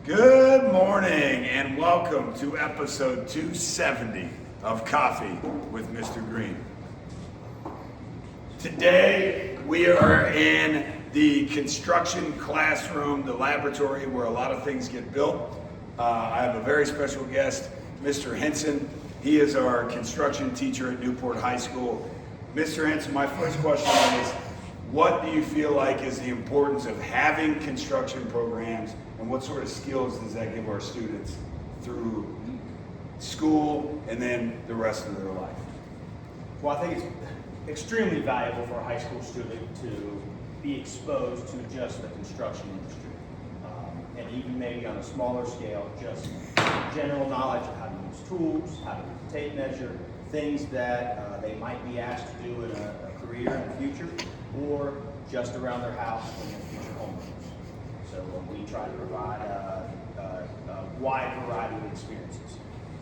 Good morning and welcome to episode 270 of Coffee with Mr. Green. Today we are in the construction classroom, the laboratory where a lot of things get built. I have a very special guest, Mr. Hinson. He is our construction teacher at Newport High School. Mr. Hinson, my first question is, what do you feel like is the importance of having construction programs, and what sort of skills does that give our students through school and then the rest of their life? Well, I think it's extremely valuable for a high school student to be exposed to just the construction industry. And even maybe on a smaller scale, just general knowledge of how to use tools, how to tape measure, things that they might be asked to do in a career in the future, or just around their house when they're future homeowners. So we try to provide a wide variety of experiences.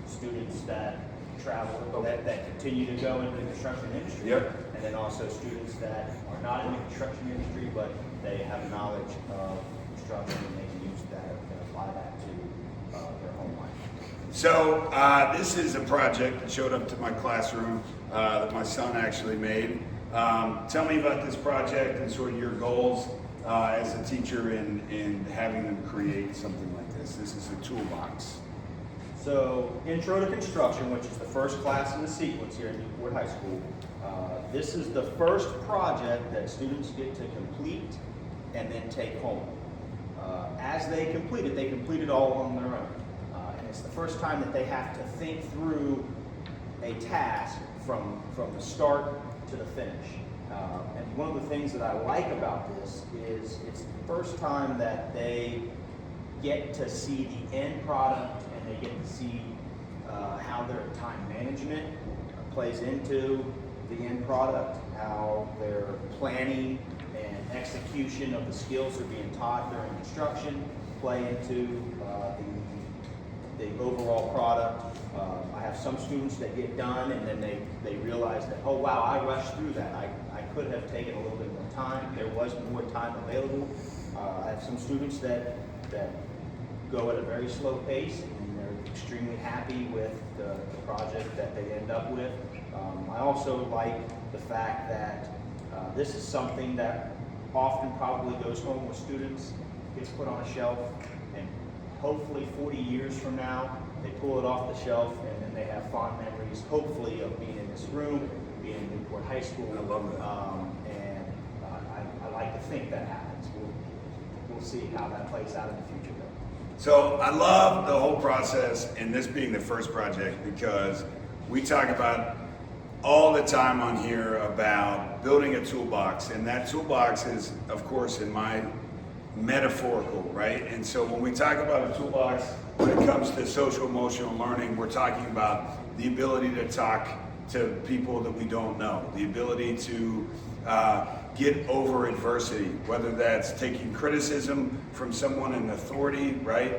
Students that travel, that continue to go into the construction industry, Yep. and then also students that are not in the construction industry, but they have knowledge of construction and they can use that and apply that to their home life. So this is a project that showed up to my classroom that my son actually made. Tell me about this project and sort of your goals as a teacher in having them create something like this. This is a toolbox. So, Intro to Construction, which is the first class in the sequence here at Newport High School. This is the first project that students get to complete and then take home. As they complete it all on their own. And it's the first time that they have to think through a task from the start to the finish. And one of the things that I like about this is it's the first time that they get to see the end product, and they get to see how their time management plays into the end product, how their planning and execution of the skills are being taught during construction play into the overall product. I have some students that get done and then they realize that, oh wow, I rushed through that. I could have taken a little bit more time. There was more time available. I have some students that go at a very slow pace and they're extremely happy with the project that they end up with. I also like the fact that this is something that often probably goes home with students, gets put on a shelf, and hopefully 40 years from now, they pull it off the shelf and then they have fond memories, hopefully, of being in this room, being in Newport High School. I love that. And I like to think that happens. We'll see how that plays out in the future, though. So I love the whole process, and this being the first project, because we talk about all the time on here about building a toolbox, and that toolbox is, of course, in my metaphorical, right? And so when we talk about a toolbox, when it comes to social emotional learning, we're talking about the ability to talk to people that we don't know, the ability to get over adversity, whether that's taking criticism from someone in authority, right?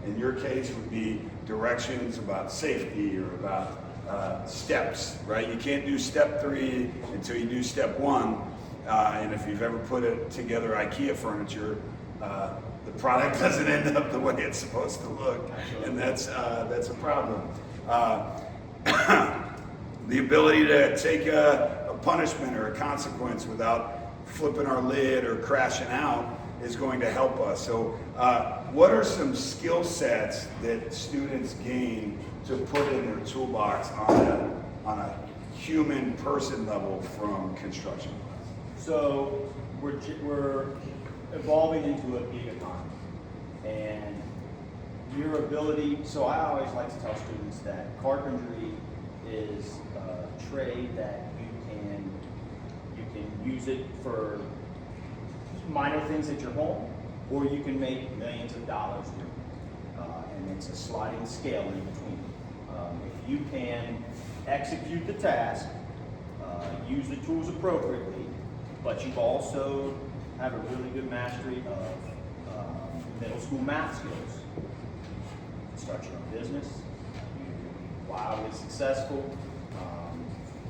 In your case, it would be directions about safety or about steps, right? You can't do step 3 until you do step 1. And if you've ever put it together IKEA furniture, the product doesn't end up the way it's supposed to look, and that's a problem. The ability to take a punishment or a consequence without flipping our lid or crashing out is going to help us. So what are some skill sets that students gain to put in their toolbox on a human person level from construction? So we're evolving into a gig economy, and your ability. So I always like to tell students that carpentry is a trade that you can use it for minor things at your home, or you can make millions of dollars doing it. And it's a sliding scale in between. If you can execute the task, use the tools appropriately, but you also have a really good mastery of middle school math skills, start your own business, you're wildly successful,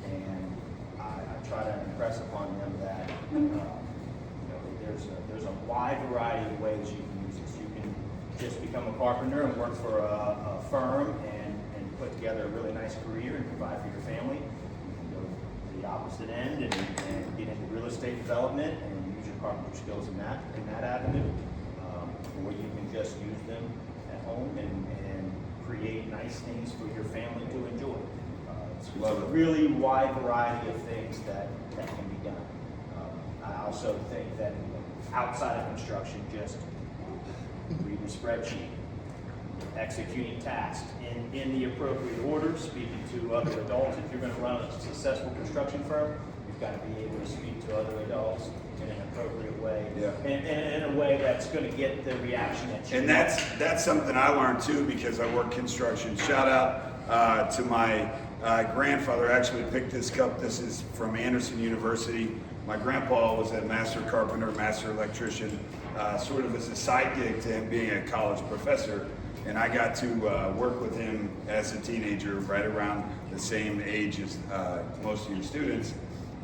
and I try to impress upon them that there's a wide variety of ways you can use this. You can just become become a carpenter and work for a firm and put together a really nice career and provide for your family. You can go to the opposite end and get into real estate development and use your carpenter skills in that avenue. Or you can just use them at home and create nice things for your family to enjoy. It's a really wide variety of things that can be done. I also think that outside of construction, just reading a spreadsheet, executing tasks in the appropriate order, speaking to other adults. If you're going to run a successful construction firm, you've got to be able to speak to other adults in an appropriate way, and in a way that's going to get the reaction that you want. And that's something I learned too, because I work construction. Shout out to my grandfather. Actually picked this cup. This is from Anderson University. My grandpa was a master carpenter, master electrician, sort of as a side gig to him being a college professor. And I got to work with him as a teenager, right around the same age as most of your students.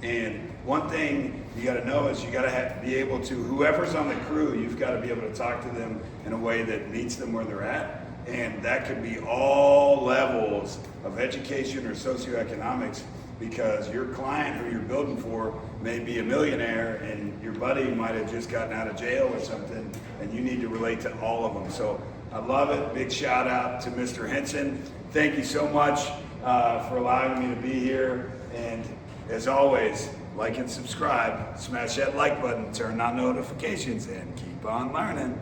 And one thing you got to know is you got to be able to, whoever's on the crew, you've got to be able to talk to them in a way that meets them where they're at. And that could be all levels of education or socioeconomics, because your client who you're building for may be a millionaire and your buddy might have just gotten out of jail or something, and you need to relate to all of them. So I love it. Big shout out to Mr. Hinson. Thank you so much for allowing me to be here. And as always, like and subscribe, smash that like button, turn on notifications, and keep on learning.